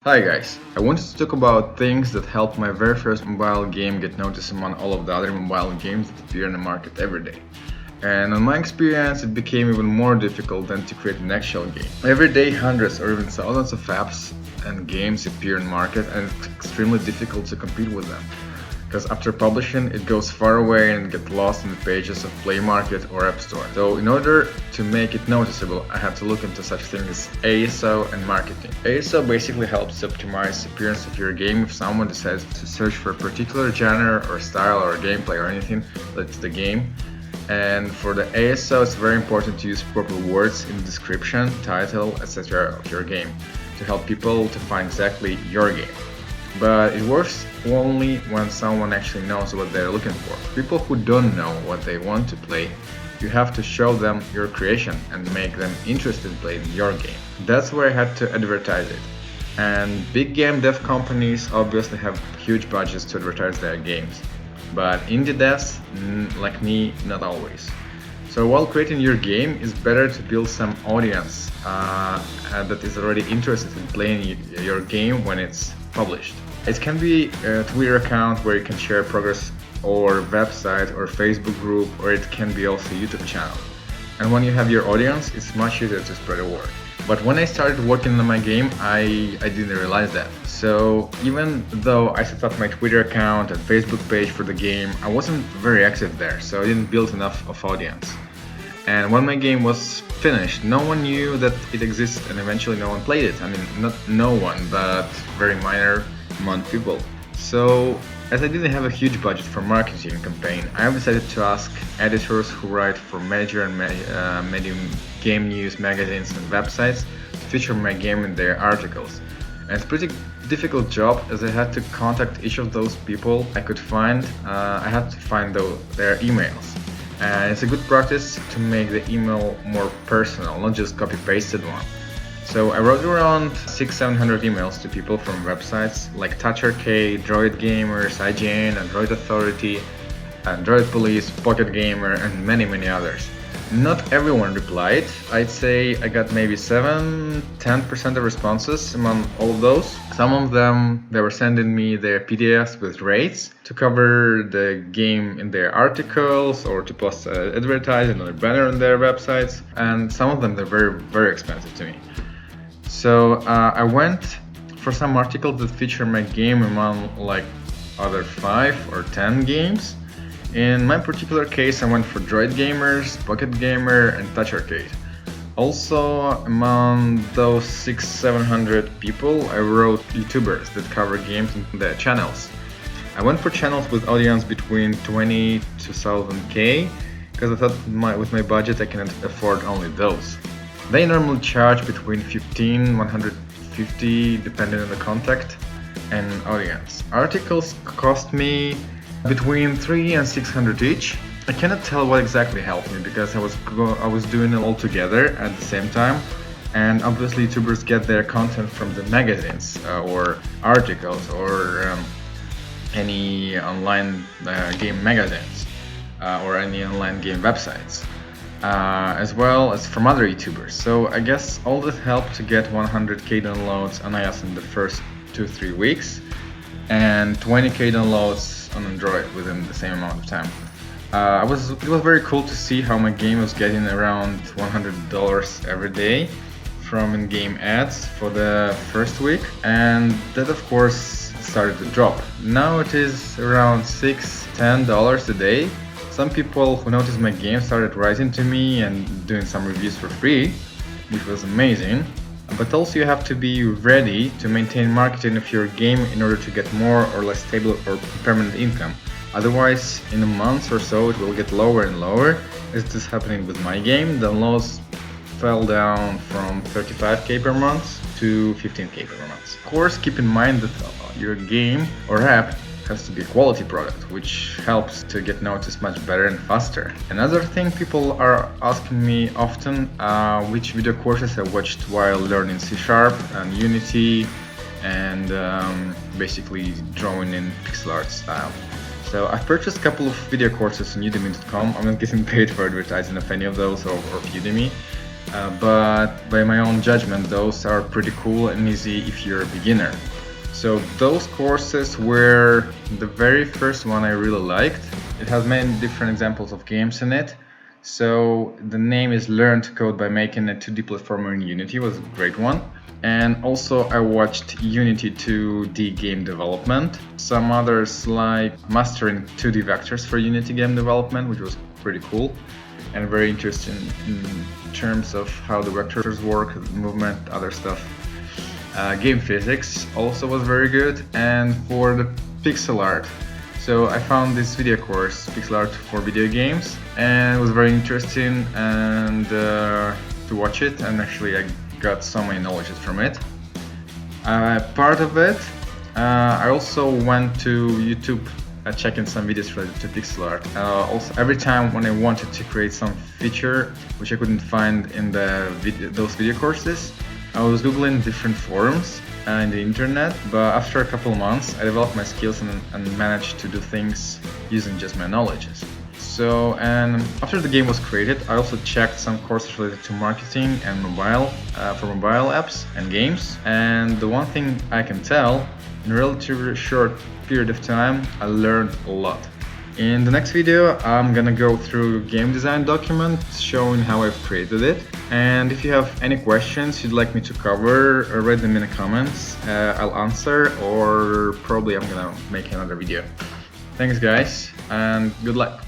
Hi guys, I wanted to talk about things that helped my very first mobile game get noticed among all of the other mobile games that appear in the market every day. And in my experience, it became even more difficult than to create an actual game. Every day, hundreds or even thousands of apps and games appear in market, and it's extremely difficult to compete with them. Because after publishing, it goes far away and gets lost in the pages of Play Market or App Store. So in order to make it noticeable, I had to look into such things as ASO and marketing. ASO basically helps to optimize the appearance of your game if someone decides to search for a particular genre or style or gameplay or anything related to the game. And for the ASO, it's very important to use proper words in the description, title, etc. of your game to help people to find exactly your game. But it works only when someone actually knows what they're looking for. People who don't know what they want to play, you have to show them your creation and make them interested in playing your game. That's where I had to advertise it. And big game dev companies obviously have huge budgets to advertise their games. But indie devs, like me, not always. So while creating your game, it's better to build some audience that is already interested in playing your game when it's published. It can be a Twitter account where you can share progress, or website or Facebook group, or it can be also a YouTube channel. And when you have your audience, it's much easier to spread the word. But when I started working on my game, I didn't realize that. So even though I set up my Twitter account and Facebook page for the game, I wasn't very active there, so I didn't build enough of audience. And when my game was finished, no one knew that it existed, and eventually no one played it. I mean, not no one, but very minor among people. So, as I didn't have a huge budget for marketing campaign, I decided to ask editors who write for major and medium game news magazines and websites to feature my game in their articles. And it's a pretty difficult job, as I had to contact each of those people I could find. I had to find their emails. And it's a good practice to make the email more personal, not just copy-pasted one. So I wrote around 600-700 emails to people from websites like Touch Arcade, Droid Gamers, IGN, Android Authority, Android Police, Pocket Gamer, and many others. Not everyone replied. I'd say I got maybe 7-10% of responses among all of those. Some of them, they were sending me their PDFs with rates to cover the game in their articles or to post advertising or a banner on their websites. And some of them, they're very expensive to me. So I went for some articles that feature my game among like other 5 or 10 games. In my particular case, I went for Droid Gamers, Pocket Gamer, and Touch Arcade. Also, among those 600-700 people, I wrote YouTubers that cover games in their channels. I went for channels with audience between 20 to 1000k, because I thought with my budget I can afford only those. They normally charge between 15-150 depending on the contact and audience. Articles cost me between 300 and 600 each. I cannot tell what exactly helped me because I was doing it all together at the same time, and obviously YouTubers get their content from the magazines or articles or any online game magazines or any online game websites, as well as from other YouTubers. So I guess all that helped to get 100k downloads on iOS in the first 2-3 weeks and 20k downloads on Android within the same amount of time. It was very cool to see how my game was getting around $100 every day from in-game ads for the first week, and that of course started to drop. Now it is around $6-10 a day. Some people who noticed my game started writing to me and doing some reviews for free, which was amazing. But also you have to be ready to maintain marketing of your game in order to get more or less stable or permanent income. Otherwise, in a month or so, it will get lower and lower. As this is happening with my game, downloads fell down from 35k per month to 15k per month. Of course, keep in mind that your game or app has to be a quality product, which helps to get noticed much better and faster. Another thing people are asking me often, which video courses I watched while learning C# and Unity and basically drawing in pixel art style. So I've purchased a couple of video courses on udemy.com. I'm not getting paid for advertising of any of those or of Udemy. but by my own judgment, those are pretty cool and easy if you're a beginner. So those courses were the very first one I really liked. It has many different examples of games in it. So the name is Learn to Code by Making a 2D Platformer in Unity was a great one. And also I watched Unity 2D game development. Some others like Mastering 2D Vectors for Unity game development, which was pretty cool and very interesting in terms of how the vectors work, movement, other stuff. Game physics also was very good, and for the pixel art. So I found this video course, Pixel Art for Video Games, and it was very interesting and to watch it, and actually I got so many knowledge from it. Part of it, I also went to YouTube checking some videos related to pixel art. Also, every time when I wanted to create some feature which I couldn't find in those video courses, I was googling different forums in the internet, but after a couple of months I developed my skills and managed to do things using just my knowledges. So, and after the game was created, I also checked some courses related to marketing and mobile, for mobile apps and games. And the one thing I can tell, in a relatively short period of time, I learned a lot. In the next video, I'm gonna go through game design document showing how I've created it. And if you have any questions you'd like me to cover, write them in the comments. I'll answer, or probably I'm gonna make another video. Thanks guys, and good luck.